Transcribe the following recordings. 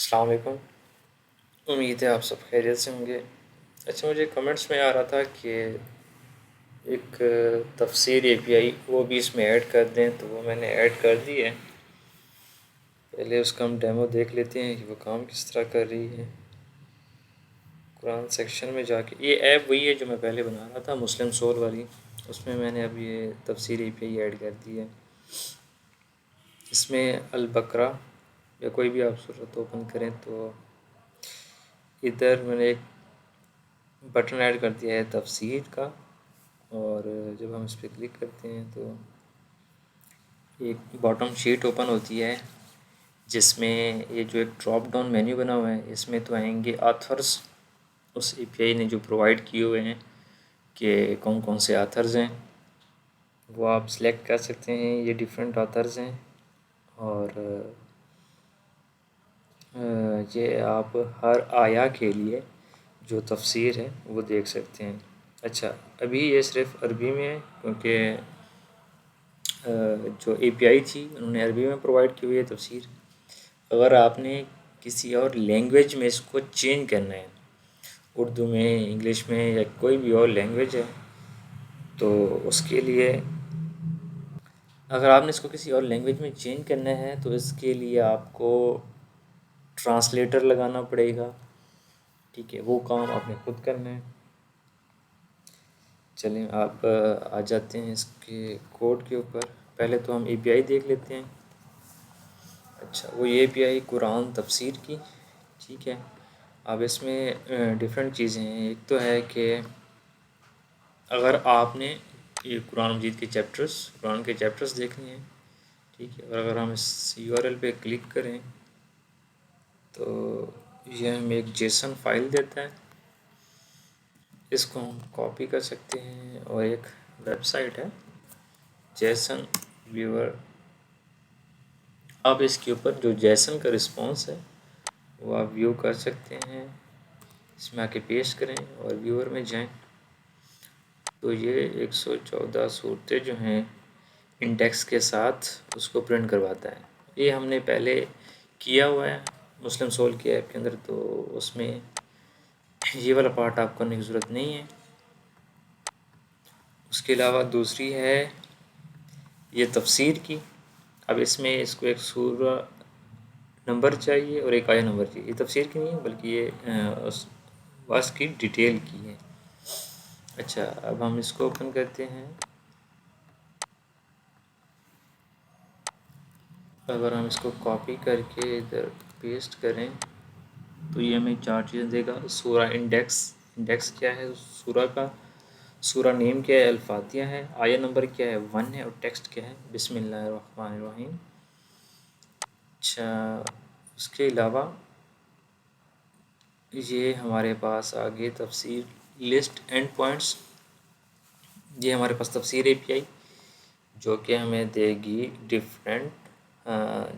अस्सलाम वालेकुम। उम्मीद है आप सब खैरियत से होंगे। अच्छा, मुझे कमेंट्स में आ रहा था कि एक तफसीर एपीआई वो भी इसमें ऐड कर दें, तो वो मैंने ऐड कर दी है। पहले उसका हम डेमो देख लेते हैं कि वो काम किस तरह कर रही है। कुरान सेक्शन में जाके, ये ऐप वही है जो मैं पहले बना रहा था, मुस्लिम सोल वाली। उसमें मैंने अब ये तफसीर एपीआई ऐड कर दी है। इसमें अल बकरा या कोई भी आप सूरत ओपन करें तो इधर मैंने एक बटन ऐड कर दिया है तफसीर का। और जब हम इस पर क्लिक करते हैं तो एक बॉटम शीट ओपन होती है, जिसमें ये जो एक ड्रॉप डाउन मेन्यू बना हुआ है, इसमें तो आएंगे आथर्स उस एपीआई ने जो प्रोवाइड किए हुए हैं कि कौन कौन से आथर्स हैं, वो आप सिलेक्ट कर सकते हैं। ये डिफरेंट आथर्स हैं और ये आप हर आया के लिए जो तफसीर है वो देख सकते हैं। अच्छा, अभी ये सिर्फ अरबी में है क्योंकि जो एपीआई थी उन्होंने अरबी में प्रोवाइड की हुई है तफसीर। अगर आपने किसी और लैंग्वेज में इसको चेंज करना है, उर्दू में, इंग्लिश में या कोई भी और लैंग्वेज है, तो उसके लिए अगर आपने इसको किसी और लैंग्वेज में चेंज करना है तो इसके लिए आपको ट्रांसलेटर लगाना पड़ेगा। ठीक है, वो काम आपने खुद करना है। चलें, आप आ जाते हैं इसके कोड के ऊपर। पहले तो हम एपीआई देख लेते हैं। अच्छा, वो ये एपीआई कुरान तफसीर की, ठीक है। अब इसमें डिफरेंट चीज़ें हैं। एक तो है कि अगर आपने ये कुरान मजीद के चैप्टर्स, कुरान के चैप्टर्स देखने हैं, ठीक है, और अगर हम इस यूआरएल पे क्लिक करें तो ये हमें एक जेसन फाइल देता है। इसको हम कॉपी कर सकते हैं और एक वेबसाइट है जेसन व्यूअर। आप इसके ऊपर जो जेसन का रिस्पॉन्स है वो आप व्यू कर सकते हैं। इसमें आके पेस्ट करें और व्यूअर में जाएं तो ये 114 सूरतें जो हैं इंडेक्स के साथ उसको प्रिंट करवाता है। ये हमने पहले किया हुआ है मुस्लिम सोल के ऐप के अंदर, तो उसमें ये वाला पार्ट आपको करने की ज़रूरत नहीं है। उसके अलावा दूसरी है ये तफसीर की। अब इसमें इसको एक सूरा नंबर चाहिए और एक आया नंबर चाहिए। ये तफसीर की नहीं है बल्कि ये उस वर्स की डिटेल की है। अच्छा, अब हम इसको ओपन करते हैं। अगर हम इसको कॉपी करके इधर पेस्ट करें तो ये हमें चार चीज़ें देगा। सूरा इंडेक्स, इंडेक्स क्या है सूरा का, सूरा नेम क्या है, अल्फातिया है, आया नंबर क्या है 1 है, और टेक्स्ट क्या है बिस्मिल्लाहिर्रहमानिर्रहीम। अच्छा, उसके अलावा ये हमारे पास आगे तफसीर लिस्ट एंड पॉइंट्स, ये हमारे पास तफसीर एपीआई जो कि हमें देगी डिफरेंट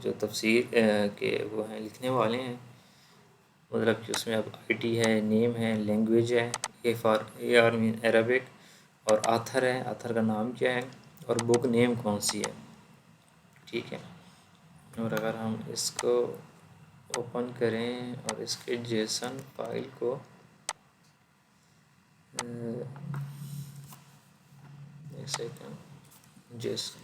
जो तफसीर के वो हैं लिखने वाले हैं। मतलब कि उसमें अब आईडी है, नेम है, लैंग्वेज है, ए आर मीन अरबिक, और आथर है, आथर का नाम क्या है, और बुक नेम कौन सी है। ठीक है, और अगर हम इसको ओपन करें और इसके जेसन फाइल को एक सेकेंड, जेसन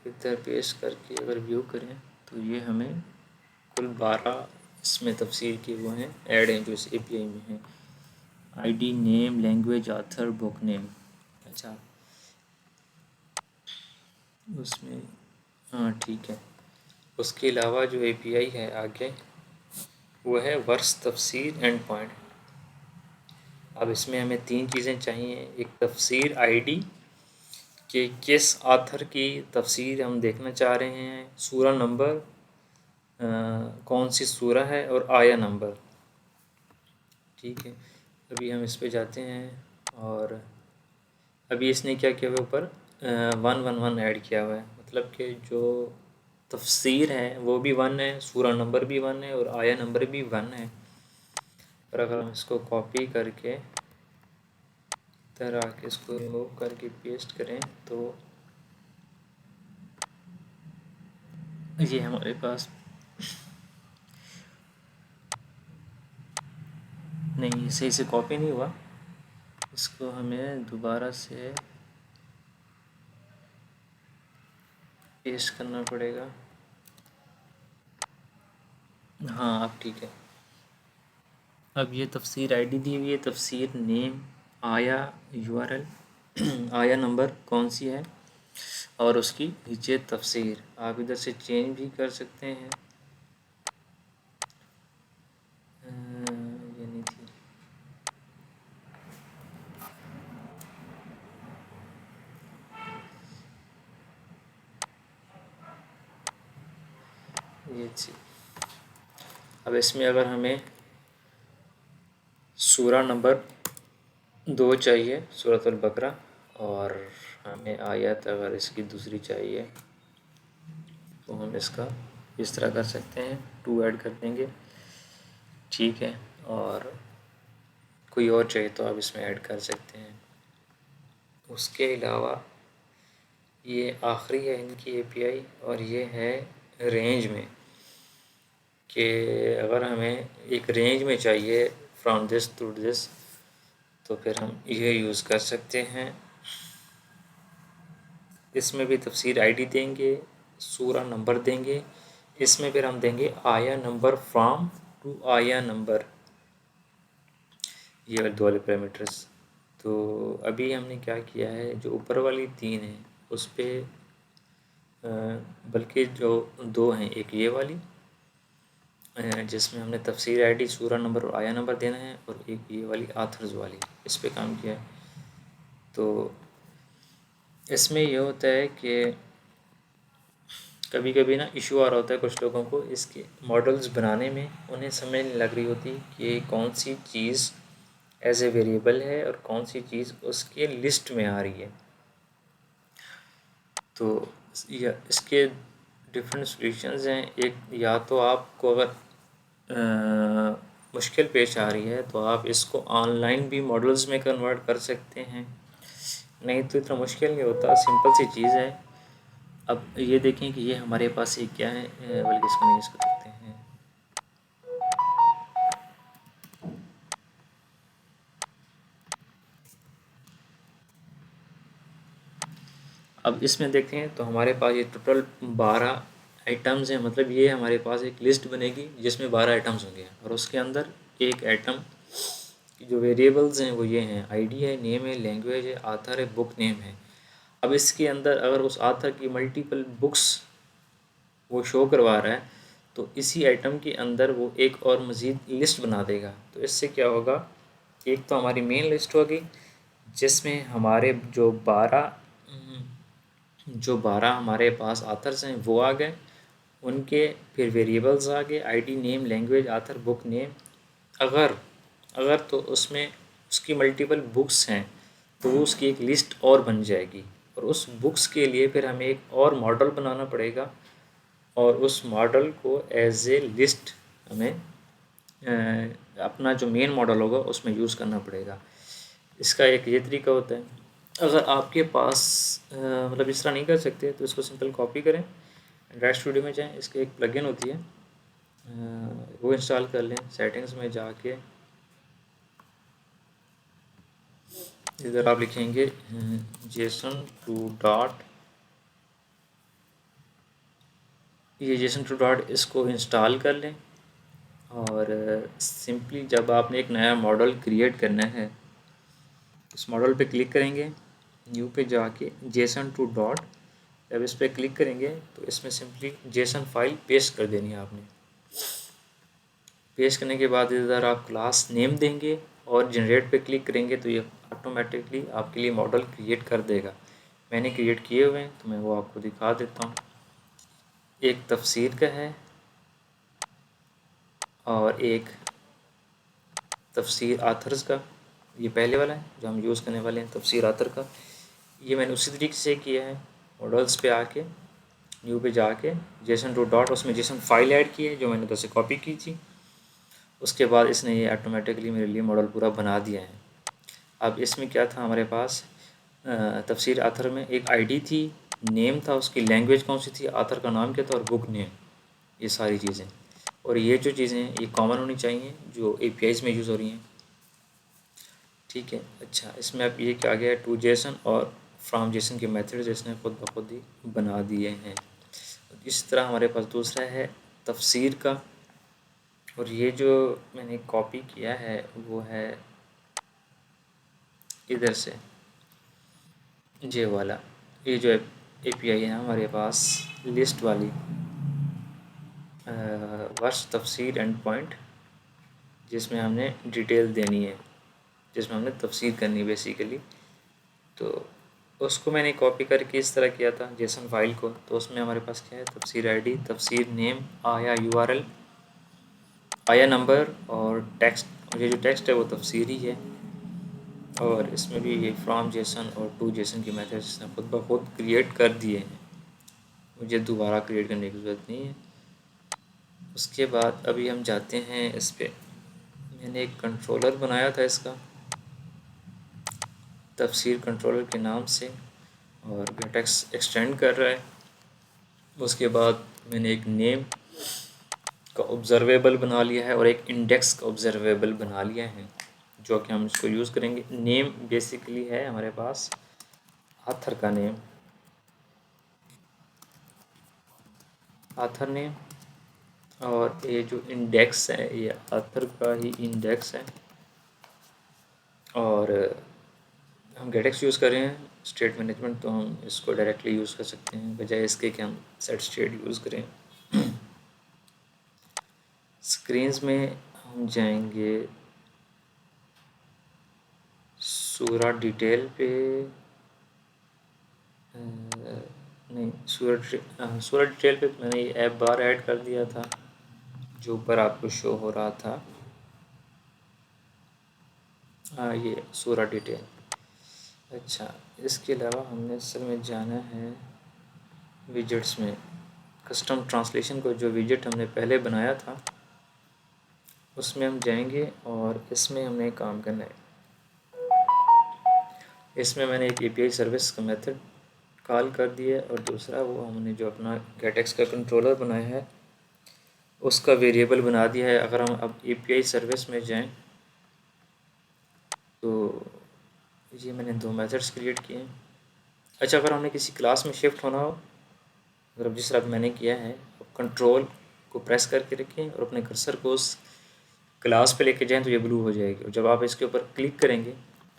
इधर पेस्ट करके अगर व्यू करें तो ये हमें कुल 12 इसमें तफसीर के वो हैं ऐड हैं जो इस एपीआई में हैं। ID, name, language, author, book name. अच्छा, उसमें हाँ ठीक है। उसके अलावा जो एपीआई है आगे वो है वर्स तफसीर एंड पॉइंट। अब इसमें हमें 3 चीज़ें चाहिए। एक तफसीर आईडी कि किस आथर की तफसीर हम देखना चाह रहे हैं, सूरा नंबर कौन सी सूरा है, और आया नंबर। ठीक है, अभी हम इस पे जाते हैं और अभी इसने क्या किया हुआ है ऊपर 111 ऐड किया हुआ है। मतलब कि जो तफसीर है वो भी 1 है, सूरा नंबर भी 1 है, और आया नंबर भी 1 है। पर अगर हम इसको कॉपी करके इधर आके इसको रिमूव करके पेस्ट करें तो ये हमारे पास नहीं, सही से कॉपी नहीं हुआ, इसको हमें दोबारा से पेस्ट करना पड़ेगा। हाँ अब ठीक है। अब ये तफसीर आईडी दी हुई है, तफसीर नेम, आया यूआरएल आया नंबर कौन सी है, और उसकी नीचे तफसीर। आप इधर से चेंज भी कर सकते हैं। ये नहीं थी, ये थी। अब इसमें अगर हमें सूरा नंबर 2 चाहिए, सूरत अल बकरा, और हमें आयत अगर इसकी दूसरी चाहिए तो हम इसका इस तरह कर सकते हैं, 2 ऐड कर देंगे, ठीक है। और कोई और चाहिए तो आप इसमें ऐड कर सकते हैं। उसके अलावा ये आखिरी है इनकी एपीआई, और ये है रेंज में, कि अगर हमें एक रेंज में चाहिए फ्रॉम दिस टू दिस, तो फिर हम ये यूज़ कर सकते हैं। इसमें भी तफसीर आईडी देंगे, सूरा नंबर देंगे, इसमें फिर हम देंगे आया नंबर फ्रॉम टू आया नंबर, ये वाले 2 वाले पैरामीटर्स। तो अभी हमने क्या किया है, जो ऊपर वाली 3 हैं उस पर, बल्कि जो 2 हैं, एक ये वाली जिसमें हमने तफसीर आईडी, सूरा नंबर और आया नंबर देना है, और एक ये वाली आथर्स वाली, इस पे काम किया है। तो इसमें ये होता है कि कभी कभी ना इशू आ रहा होता है कुछ लोगों को इसके मॉडल्स बनाने में, उन्हें समझ नहीं लग रही होती कि कौन सी चीज़ एज ए वेरिएबल है और कौन सी चीज़ उसके लिस्ट में आ रही है। तो इसके डिफरेंट सॉल्यूशंस हैं। एक, या तो आपको अगर मुश्किल पेश आ रही है तो आप इसको ऑनलाइन भी मॉडल्स में कन्वर्ट कर सकते हैं, नहीं तो इतना मुश्किल नहीं होता, सिंपल सी चीज़ है। अब ये देखें कि ये हमारे पास एक क्या है, बल्कि इसको नहीं इसको करते हैं। अब इसमें देखते हैं तो हमारे पास ये टोटल 12 आइटम्स हैं, मतलब ये हमारे पास एक लिस्ट बनेगी जिसमें 12 आइटम्स होंगे, और उसके अंदर एक आइटम की जो वेरिएबल्स हैं वो ये हैं, आईडी है, नेम है, लैंग्वेज है, आथर है, बुक नेम है। अब इसके अंदर अगर उस आथर की मल्टीपल बुक्स वो शो करवा रहा है तो इसी आइटम के अंदर वो एक और मज़ीद लिस्ट बना देगा। तो इससे क्या होगा, एक तो हमारी मेन लिस्ट होगी जिसमें हमारे जो 12 हमारे पास आथर्स हैं वो आ गए, उनके फिर वेरिएबल्स आ गए, ID, name, language, author, book name. अगर अगर तो उसमें उसकी मल्टीपल बुक्स हैं तो वो उसकी एक लिस्ट और बन जाएगी, और उस बुक्स के लिए फिर हमें एक और मॉडल बनाना पड़ेगा, और उस मॉडल को एज ए लिस्ट हमें अपना जो मेन मॉडल होगा उसमें यूज़ करना पड़ेगा। इसका एक ये तरीका होता है। अगर आपके पास मतलब इस तरह नहीं कर सकते तो इसको सिंपल कॉपी करें, एंड्रॉइड स्टूडियो में जाएं, इसकी एक प्लगइन होती है वो इंस्टॉल कर लें, सेटिंग्स में जाके इधर आप लिखेंगे जेसन टू डॉट, ये जेसन टू डॉट, इसको इंस्टॉल कर लें। और सिंपली जब आपने एक नया मॉडल क्रिएट करना है, इस मॉडल पे क्लिक करेंगे, न्यू पे जाके जेसन टू डॉट, जब इस पर क्लिक करेंगे तो इसमें सिंपली जेसन फाइल पेस्ट कर देनी है आपने। पेस्ट करने के बाद इधर आप क्लास नेम देंगे और जनरेट पे क्लिक करेंगे तो ये ऑटोमेटिकली आपके लिए मॉडल क्रिएट कर देगा। मैंने क्रिएट किए हुए हैं तो मैं वो आपको दिखा देता हूँ। एक तफसीर का है और एक तफसीर आथर्स का, ये पहले वाला है जो हम यूज़ करने वाले हैं, तफसीर आथर का। ये मैंने उसी तरीके से किया है, मॉडल्स पे आके न्यू पे जाके जेसन टू डॉट, उसमें जेसन फाइल ऐड की है जो मैंने उधर से कॉपी की थी। उसके बाद इसने ये ऑटोमेटिकली मेरे लिए मॉडल पूरा बना दिया है। अब इसमें क्या था, हमारे पास तफसीर आथर में एक आईडी थी नेम था उसकी लैंग्वेज कौन सी थी, आथर का नाम क्या था और बुक नेम, ये सारी चीज़ें। और ये जो चीज़ें हैं ये कॉमन होनी चाहिए जो APIs में यूज़ हो रही हैं। ठीक है। अच्छा, इसमें अब ये क्या आ गया है, टू जेसन और फ्रॉम जेसन के मेथड्स इसने खुद ब खुद ही बना दिए हैं। इस तरह हमारे पास दूसरा है तफसीर का, और ये जो मैंने कॉपी किया है वो है इधर से, ये वाला, ये जो API है हमारे पास लिस्ट वाली, वर्ष तफसीर एंड पॉइंट, जिसमें हमने डिटेल देनी है, जिसमें हमने तफसीर करनी है बेसिकली। तो उसको मैंने कॉपी करके इस तरह किया था जेसन फाइल को। तो उसमें हमारे पास क्या है, तफसीर ID, तफसीर नेम, आया URL, आया नंबर और टेक्स्ट, और ये जो टेक्स्ट है वो तफसीर ही है। और इसमें भी ये फ्रॉम जेसन और टू जेसन की मेथड्स इसने खुद ब खुद क्रिएट कर दिए हैं, मुझे दोबारा क्रिएट करने की ज़रूरत नहीं है। उसके बाद अभी हम जाते हैं इस पर, मैंने एक कंट्रोलर बनाया था इसका तफसीर कंट्रोलर के नाम से, और गेटेक्स एक्सटेंड कर रहा है। उसके बाद मैंने एक नेम का ऑब्जर्वेबल बना लिया है और एक इंडेक्स का ऑब्जर्वेबल बना लिया है, जो कि हम इसको यूज़ करेंगे। नेम बेसिकली है हमारे पास आथर का नेम, आथर नेम, और ये जो इंडेक्स है ये आथर का ही इंडेक्स है। और हम गेटेक्स यूज़ कर रहे हैं स्टेट मैनेजमेंट, तो हम इसको डायरेक्टली यूज़ कर सकते हैं बजाय इसके कि हम सेट स्टेट यूज़ करें। स्क्रीन्स में हम जाएंगे सूरा डिटेल पे, नहीं सूरा डिटेल पे मैंने ये ऐप बार ऐड कर दिया था जो ऊपर आपको शो हो रहा था। हाँ, ये सूरा डिटेल। अच्छा, इसके अलावा हमने असल में जाना है विजेट्स में, कस्टम ट्रांसलेशन को, जो विजेट हमने पहले बनाया था उसमें हम जाएंगे और इसमें हमने काम करना है। इसमें मैंने एक API सर्विस का मेथड कॉल कर दिया और दूसरा वो हमने जो अपना गेटेक्स का कंट्रोलर बनाया है उसका वेरिएबल बना दिया है। अगर हम अब API सर्विस में जाएं तो ये मैंने दो मेथड्स क्रिएट किए हैं। अच्छा, अगर हमने किसी क्लास में शिफ्ट होना हो, अगर जिस तरह मैंने किया है, कंट्रोल को प्रेस करके रखें और अपने कर्सर को उस क्लास पे लेके जाएं तो ये ब्लू हो जाएगी, और जब आप इसके ऊपर क्लिक करेंगे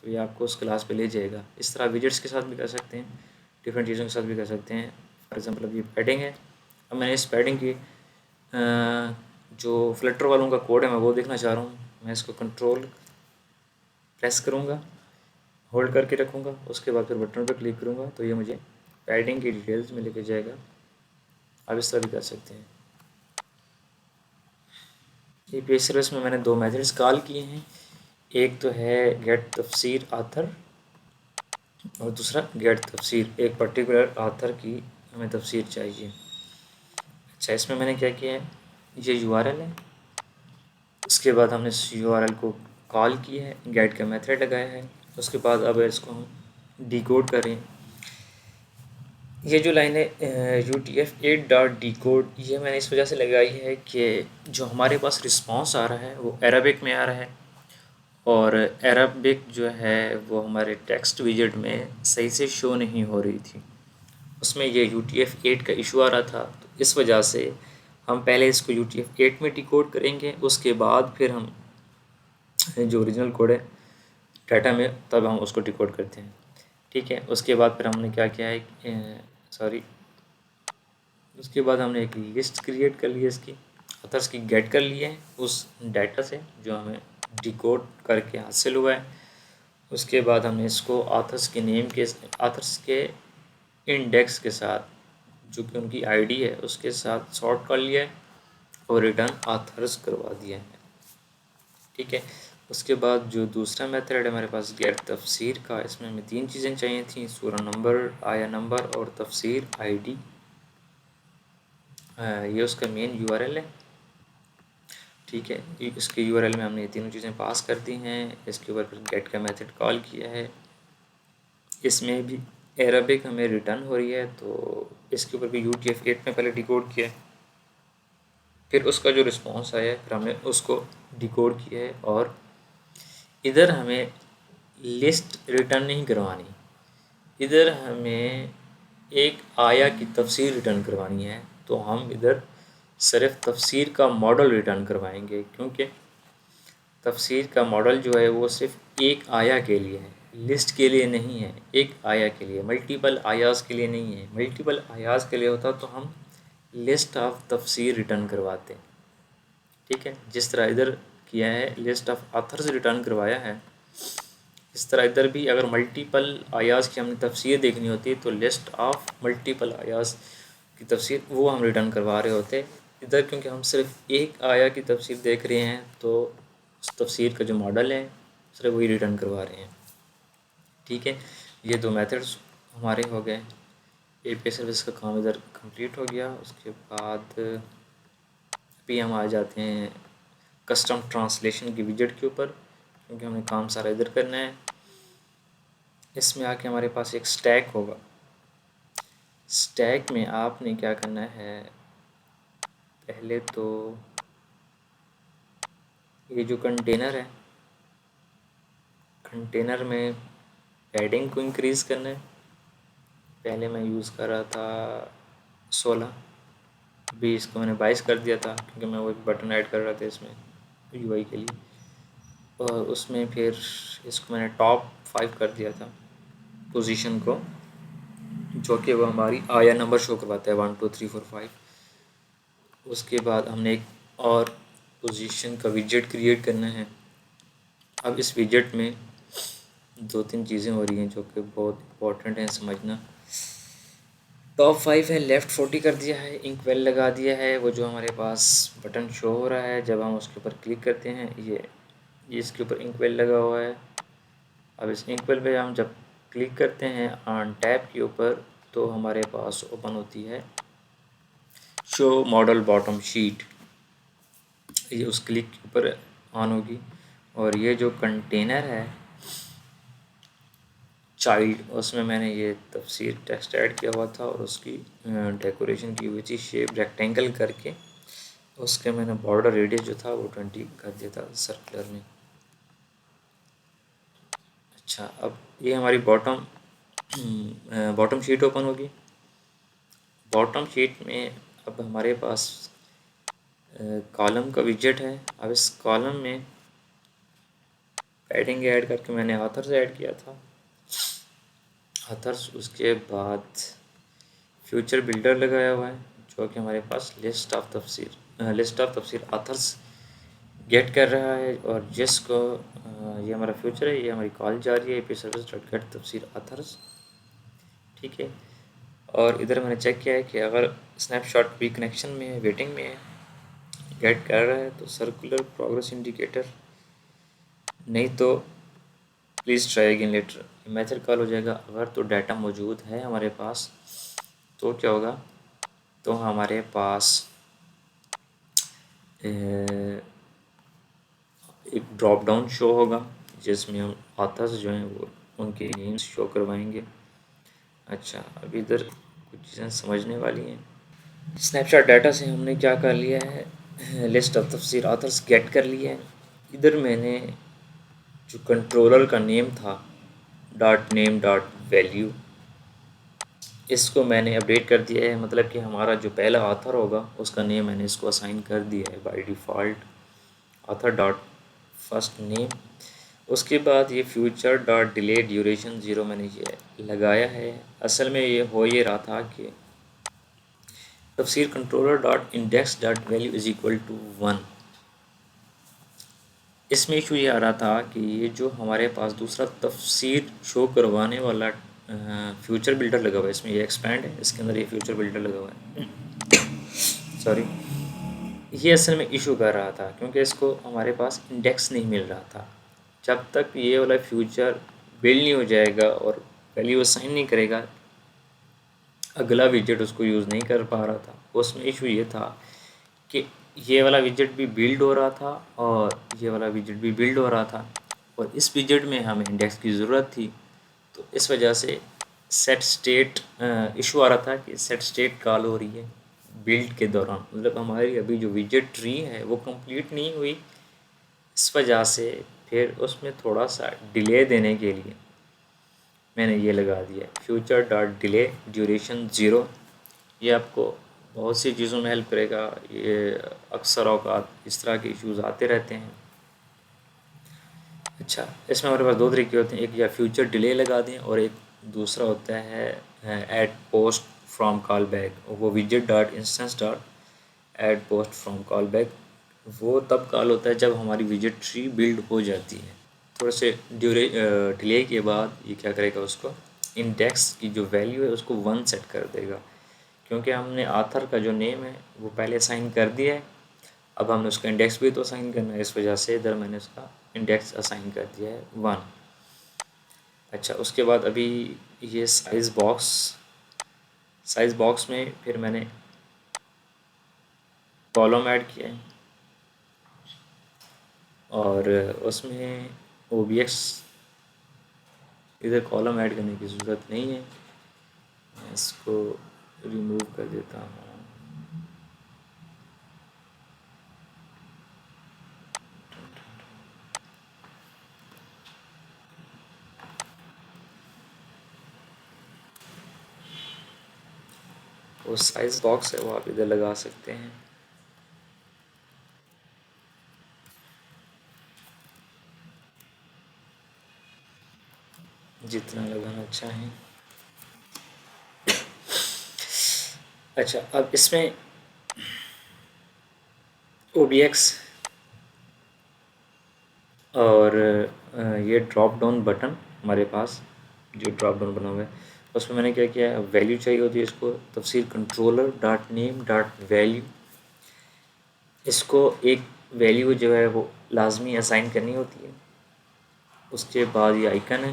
तो ये आपको उस क्लास पे ले जाएगा। इस तरह विजेट्स के साथ भी कर सकते हैं, डिफरेंट चीज़ों के साथ भी कर सकते हैं। फॉर एग्जांपल अब ये पैडिंग है, अब मैंने इस पैडिंग की जो फ्लटर वालों का कोड है मैं वो देखना चाह रहा हूँ। मैं इसको कंट्रोल प्रेस करूँगा, होल्ड करके रखूँगा, उसके बाद फिर बटन पर क्लिक करूँगा तो ये मुझे पैडिंग की डिटेल्स में लेके जाएगा। आप इस तरह भी कर सकते हैं। API सर्विस में मैंने दो मेथड्स कॉल किए हैं, एक तो है गेट तफसीर आथर और दूसरा गेट तफसीर, एक पर्टिकुलर आथर की हमें तफसीर चाहिए। अच्छा, इसमें मैंने क्या किया है, ये URL है, उसके बाद हमने इस URL को कॉल किया है, गेट का मेथड लगाया है। उसके बाद अब इसको हम डिकोड करें। ये जो लाइन है UTF-8.decode, ये मैंने इस वजह से लगाई है कि जो हमारे पास रिस्पांस आ रहा है वो अरबिक में आ रहा है, और अरबिक जो है वो हमारे टेक्स्ट विजेट में सही से शो नहीं हो रही थी, उसमें ये UTF-8 का इशू आ रहा था। तो इस वजह से हम पहले इसको UTF-8 में डिकोड करेंगे, उसके बाद फिर हम जो ओरिजिनल कोड है डाटा में तब हम उसको डिकोड करते हैं। ठीक है, उसके बाद फिर हमने क्या किया है, उसके बाद हमने एक लिस्ट क्रिएट कर ली है, इसकी ऑथर्स की गेट कर लिए हैं उस डाटा से जो हमें डिकोड करके हासिल हुआ है। उसके बाद हमने इसको ऑथर्स के नेम के, ऑथर्स के इंडेक्स के साथ जो कि उनकी ID है उसके साथ सॉर्ट कर लिया है और रिटर्न ऑथर्स करवा दिया है। ठीक है, उसके बाद जो दूसरा मेथड है हमारे पास गेट तफसीर का, इसमें हमें तीन चीज़ें चाहिए थी, सूरा नंबर, आया नंबर और तफसीर ID। ये उसका मेन URL है। ठीक है, इसके URL में हमने ये तीनों चीज़ें पास कर दी हैं। इसके ऊपर फिर गेट का मेथड कॉल किया है। इसमें भी अरेबिक हमें रिटर्न हो रही है, तो इसके ऊपर भी UTF-8 में पहले डिकोड किया है, फिर उसका जो रिस्पॉन्स आया है फिर हमने उसको डिकोड किया है, और इधर हमें लिस्ट रिटर्न नहीं करवानी, इधर हमें एक आया की तफसीर रिटर्न करवानी है। तो हम इधर सिर्फ तफसीर का मॉडल रिटर्न करवाएंगे, क्योंकि तफसीर का मॉडल जो है वो सिर्फ एक आया के लिए है, लिस्ट के लिए नहीं है, एक आया के लिए, मल्टीपल आयाज़ के लिए नहीं है। मल्टीपल आयाज़ के लिए होता तो हम लिस्ट ऑफ तफसीर रिटर्न करवाते, ठीक है। जिस तरह इधर किया है, लिस्ट ऑफ ऑथर्स रिटर्न करवाया है, इस तरह इधर भी अगर मल्टीपल आयाज़ की हमने तफसीर देखनी होती तो लिस्ट ऑफ मल्टीपल आयाज़ की तफसीर वो हम रिटर्न करवा रहे होते। इधर क्योंकि हम सिर्फ एक आया की तफसीर देख रहे हैं, तो उस तफसीर का जो मॉडल है सिर्फ वही रिटर्न करवा रहे हैं, ठीक है। ये दो मेथड्स हमारे हो गए। API सर्विस का काम इधर कंप्लीट हो गया। उसके बाद अभी हम आ जाते हैं कस्टम ट्रांसलेशन की विजेट के ऊपर, क्योंकि हमने काम सारा इधर करना है। इसमें आके हमारे पास एक स्टैक होगा। स्टैक में आपने क्या करना है, पहले तो ये जो कंटेनर है, कंटेनर में पैडिंग को इंक्रीज़ करना है। पहले मैं यूज़ कर रहा था 16, अभी इसको मैंने 22 कर दिया था, क्योंकि मैं वो एक बटन ऐड कर रहा था इसमें UI के लिए, और उसमें फिर इसको मैंने टॉप 5 कर दिया था पोजीशन को, जो कि वो हमारी आया नंबर शो करवाता है 1 2 3 4 5। उसके बाद हमने एक और पोजीशन का विजेट क्रिएट करना है। अब इस विजेट में 2-3 चीज़ें हो रही हैं जो कि बहुत इंपॉर्टेंट हैं समझना। टॉप 5 है, लेफ़्ट 40 कर दिया है, इंकवेल लगा दिया है, वो जो हमारे पास बटन शो हो रहा है जब हम उसके ऊपर क्लिक करते हैं, ये इसके ऊपर इंकवेल लगा हुआ है। अब इस इंकवेल पे हम जब क्लिक करते हैं ऑन टैब के ऊपर, तो हमारे पास ओपन होती है शो मॉडल बॉटम शीट, ये उस क्लिक के ऊपर ऑन होगी। और ये जो कंटेनर है चाइल्ड, उसमें मैंने ये तफसीर टेक्स्ट ऐड किया हुआ था, और उसकी डेकोरेशन की हुई थी शेप रेक्टेंगल करके, उसके मैंने बॉर्डर रेडियस जो था वो 20 कर दिया था सर्कुलर में। अच्छा, अब ये हमारी बॉटम शीट ओपन होगी। बॉटम शीट में अब हमारे पास कॉलम का विजेट है। अब इस कॉलम में पैडिंग ऐड करके मैंने ऑथर्स ऐड किया था, ऑथर्स। उसके बाद फ्यूचर बिल्डर लगाया हुआ है, जो कि हमारे पास लिस्ट ऑफ तफसीर ऑथर्स गेट कर रहा है, और जिसको ये हमारा फ्यूचर है, ये हमारी कॉल जा रही है API सर्विस डॉट गेट तफसीर ऑथर्स, ठीक है। और इधर मैंने चेक किया है कि अगर स्नैपशॉट भी कनेक्शन में है, वेटिंग में है, गेट कर रहा है, तो सर्कुलर प्रोग्रेस इंडिकेटर, नहीं तो please try again later method call हो जाएगा। अगर तो डाटा मौजूद है हमारे पास, तो क्या होगा, तो हमारे पास एक ड्रॉप डाउन शो होगा, जिसमें हम ऑथर्स जो हैं वो उनके नेम्स शो करवाएंगे। अच्छा, अब इधर कुछ चीज़ें समझने वाली हैं। स्नैपशॉट डाटा से हमने क्या कर लिया है, लिस्ट ऑफ तफसीर ऑथर्स गेट कर लिया है। इधर मैंने जो कंट्रोलर का नेम था .name.value, इसको मैंने अपडेट कर दिया है। मतलब कि हमारा जो पहला ऑथर होगा उसका नेम मैंने इसको असाइन कर दिया है by default, author dot first name. उसके बाद ये फ्यूचर डॉट डिले ड्यूरेशन 0 मैंने ये लगाया है। असल में ये हो ये रहा था कि Tafseer controller dot index dot value is equal to 1। इसमें इशू ये आ रहा था कि ये जो हमारे पास दूसरा तफसीर शो करवाने वाला फ्यूचर बिल्डर लगा हुआ है, इसमें ये एक्सपैंड है, इसके अंदर ये फ्यूचर बिल्डर लगा हुआ है सॉरी, ये असल में इशू कर रहा था क्योंकि इसको हमारे पास इंडेक्स नहीं मिल रहा था। जब तक ये वाला फ्यूचर बिल्ड नहीं हो जाएगा और वैल्यू असाइन नहीं करेगा, अगला विजेट उसको यूज़ नहीं कर पा रहा था। उसमें इशू ये था कि ये वाला विजेट भी बिल्ड हो रहा था और ये वाला विजेट भी बिल्ड हो रहा था, और इस विजेट में हमें इंडेक्स की ज़रूरत थी। तो इस वजह से सेट स्टेट इशू आ रहा था कि सेट स्टेट कॉल हो रही है बिल्ड के दौरान, मतलब हमारी अभी जो विजेट ट्री है वो कंप्लीट नहीं हुई, इस वजह से फिर उसमें थोड़ा सा डिले देने के लिए मैंने ये लगा दिया future dot delay duration zero. ये आपको बहुत सी चीज़ों में हेल्प करेगा। ये अक्सर औकात इस तरह के इश्यूज आते रहते हैं। अच्छा, इसमें हमारे पास दो तरीके होते हैं, एक या फ्यूचर डिले लगा दें और एक दूसरा होता है add post from call back. वो विजेट dot instance dot add post from call back वो तब कॉल होता है जब हमारी विजेट ट्री बिल्ड हो जाती है। थोड़े से डिले के बाद ये क्या करेगा, उसको इंडेक्स की जो वैल्यू है उसको 1 सेट कर देगा, क्योंकि हमने आथर का जो नेम है वो पहले असाइन कर दिया है। अब हमने उसका इंडेक्स भी तो असाइन करना है, इस वजह से इधर मैंने उसका इंडेक्स असाइन कर दिया है 1। अच्छा, उसके बाद अभी ये साइज़ बॉक्स में फिर मैंने कॉलम ऐड किया है और उसमें OBX इधर कॉलम ऐड करने की ज़रूरत नहीं है, मैं इसको रिमूव कर देता हूँ। वो साइज़ बॉक्स है वो आप इधर लगा सकते हैं। जितना लगाना चाहें। अच्छा, अब इसमें OBX और ये ड्रॉप डाउन बटन हमारे पास जो ड्रॉप डाउन बना हुआ है उसमें मैंने क्या किया है, वैल्यू चाहिए होती है इसको तफसीर controller dot name dot value, इसको एक वैल्यू जो है वो लाजमी असाइन करनी होती है। उसके बाद ये आइकन है,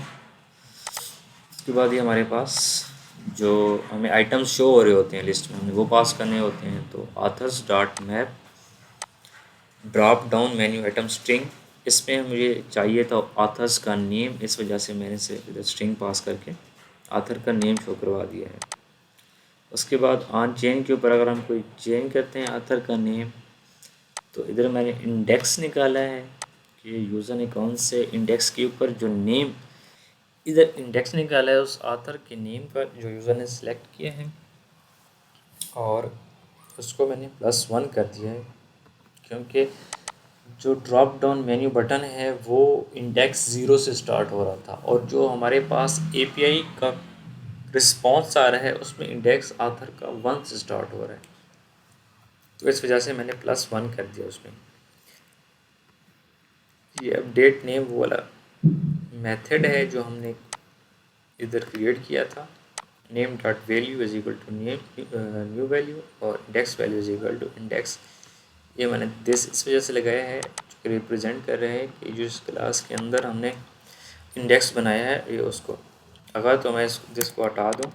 उसके बाद ये हमारे पास जो हमें आइटम्स शो हो रहे होते हैं लिस्ट में, हमें वो पास करने होते हैं। तो authors dot map drop down menu item string, इसमें मुझे चाहिए था आथर्स का नेम, इस वजह से मैंने सिर्फ इधर स्ट्रिंग पास करके आथर का नेम शो करवा दिया है। उसके बाद ऑन चेन के ऊपर अगर हम कोई चेन करते हैं आथर का नेम, तो इधर मैंने इंडेक्स निकाला है कि यूज़र ने कौन से इंडेक्स के ऊपर जो नेम, इधर इंडेक्स निकाला है उस आथर के नेम का जो यूज़र ने सिलेक्ट किया है और उसको मैंने +1 कर दिया है, क्योंकि जो ड्रॉप डाउन मेन्यू बटन है वो इंडेक्स 0 से स्टार्ट हो रहा था और जो हमारे पास API का रिस्पॉन्स आ रहा है उसमें इंडेक्स आथर का 1 से स्टार्ट हो रहा है, तो इस वजह से मैंने +1 कर दिया उसमें। ये अपडेट नेम वो वाला मेथड है जो हमने इधर क्रिएट किया था, name dot value is equal to name new value और index value is equal to index. ये मैंने दिस इस वजह से लगाया है जो रिप्रेजेंट कर रहे हैं कि जो इस क्लास के अंदर हमने इंडेक्स बनाया है ये उसको, अगर तो मैं दिस को हटा दूँ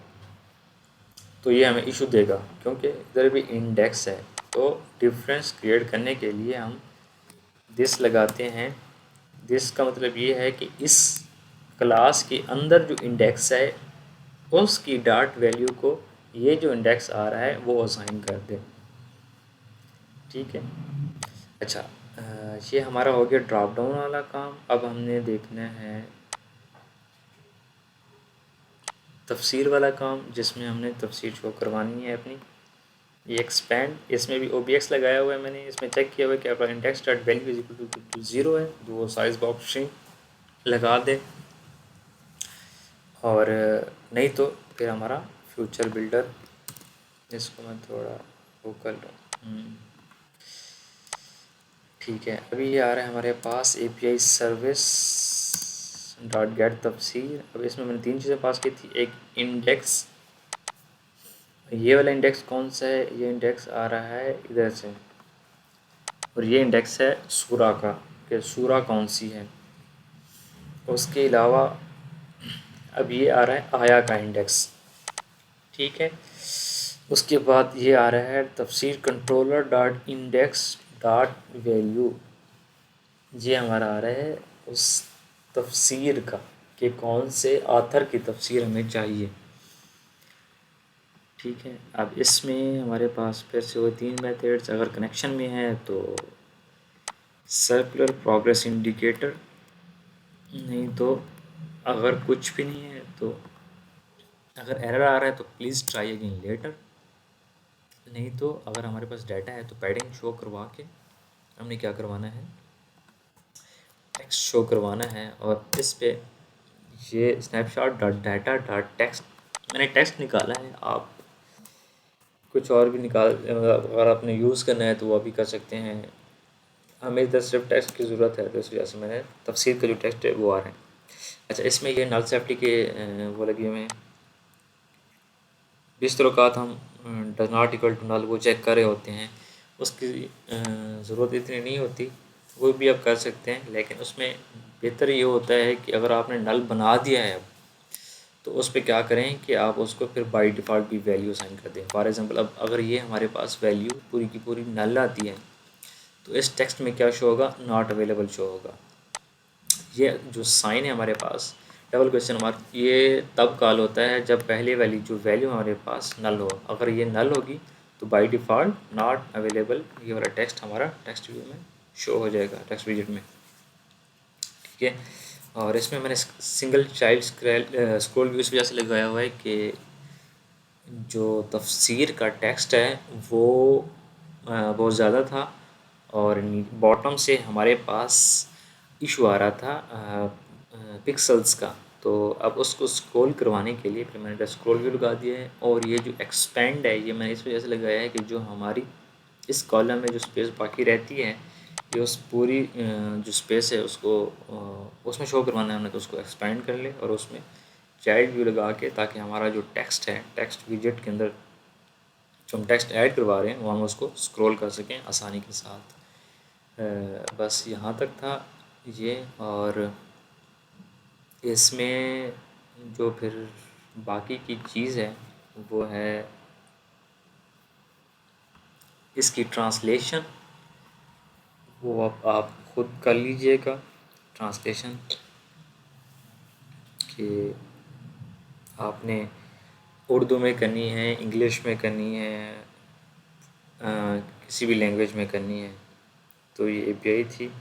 तो ये हमें इशू देगा, क्योंकि इधर भी इंडेक्स है। तो डिफरेंस क्रिएट करने के लिए हम दिस लगाते हैं। दिस का मतलब ये है कि इस क्लास के अंदर जो इंडेक्स है उसकी डॉट वैल्यू को ये जो इंडेक्स आ रहा है वो असाइन कर दे, ठीक है। अच्छा, ये हमारा हो गया ड्रॉप डाउन वाला काम। अब हमने देखना है तफसीर वाला काम, जिसमें हमने तफसीर शो करवानी है अपनी। ये एक्सपेंड, इसमें भी OBX लगाया हुआ है मैंने, इसमें चेक किया हुआ है कि आपका index dot value is equal to 0 है, तो वो साइज बॉक्स स्ट्रिंग लगा दे और नहीं तो फिर हमारा फ्यूचर बिल्डर, इसको मैं थोड़ा वो कर लूँ, ठीक है। अभी ये आ रहा है हमारे पास API सर्विस डॉट गेट तफसीर। अब इसमें मैंने 3 चीज़ें पास की थी, एक इंडेक्स, ये वाला इंडेक्स कौन सा है, ये इंडेक्स आ रहा है इधर से और ये इंडेक्स है सूरा का कि सूरा कौन सी है। उसके अलावा अब ये आ रहा है आया का इंडेक्स, ठीक है। उसके बाद ये आ रहा है तफसीर controller dot index dot value, ये हमारा आ रहा है उस तफसीर का कि कौन से आथर की तफसीर हमें चाहिए। ठीक है, अब इसमें हमारे पास फिर से वो तीन मेथड्स, अगर कनेक्शन में है तो सर्कुलर प्रोग्रेस इंडिकेटर, नहीं तो अगर कुछ भी नहीं है तो अगर एरर आ रहा है तो प्लीज़ ट्राई अगेन लेटर, नहीं तो अगर हमारे पास डाटा है तो पैडिंग शो करवा के हमने क्या करवाना है, टेक्स्ट शो करवाना है। और इस पे ये snapshot dot data dot text मैंने टेक्स्ट निकाला है, आप कुछ और भी निकाल, अगर आपने यूज़ करना है तो वो भी कर सकते हैं। हमें इधर सिर्फ टेक्स्ट की ज़रूरत है तो इस वजह से मैंने तफसीर का जो टेक्स्ट है वो आ रहे हैं। अच्छा, इसमें ये नल सेफ्टी के वो लगे हुए हैं, जिस तरह का हम does not equal to null वो चेक कर रहे होते हैं, उसकी ज़रूरत इतनी नहीं होती, वो भी आप कर सकते हैं। लेकिन उसमें बेहतर ये होता है कि अगर आपने नल बना दिया है अब, तो उस पे क्या करें कि आप उसको फिर बाय डिफ़ॉल्ट भी वैल्यू असाइन कर दें। फॉर एग्ज़ाम्पल, अब अगर ये हमारे पास वैल्यू पूरी की पूरी नल आती है तो इस टेक्स्ट में क्या शो होगा, नॉट अवेलेबल शो होगा। ये जो साइन है हमारे पास डबल क्वेश्चन मार्क, ये तब कॉल होता है जब पहले वाली जो वैल्यू हमारे पास नल हो। अगर ये नल होगी तो बाय डिफ़ॉल्ट नॉट अवेलेबल ये वाला टेक्स्ट हमारा टेक्स्ट व्यू में शो हो जाएगा, टेक्स्ट विजेट में। ठीक है, और इसमें मैंने सिंगल चाइल्ड स्क्रॉल व्यू इस वजह से लगाया हुआ है कि जो तफसीर का टेक्स्ट है वो बहुत ज़्यादा था, और बॉटम से हमारे पास इशू आ रहा था पिक्सल्स का। तो अब उसको स्क्रॉल करवाने के लिए फिर मैंने स्क्रॉल व्यू लगा दिया है, और ये जो एक्सपेंड है ये मैंने इस वजह से लगाया है कि जो हमारी इस कॉलम में जो स्पेस बाकी रहती है, ये उस पूरी जो स्पेस है उसको उसमें शो करवाना है हमने, तो उसको एक्सपेंड कर ले और उसमें चाइल्ड व्यू लगा के, ताकि हमारा जो टेक्स्ट है टेक्स्ट विजेट के अंदर जो हम टेक्स्ट ऐड करवा रहे हैं वो हम उसको स्क्रॉल कर सकें आसानी के साथ। बस यहाँ तक था ये। और इसमें जो फिर बाकी की चीज़ है वो है इसकी ट्रांसलेशन, वो आप खुद कर लीजिएगा ट्रांसलेशन, कि आपने उर्दू में करनी है, इंग्लिश में करनी है, किसी भी लैंग्वेज में करनी है। तो ये एपीआई थी।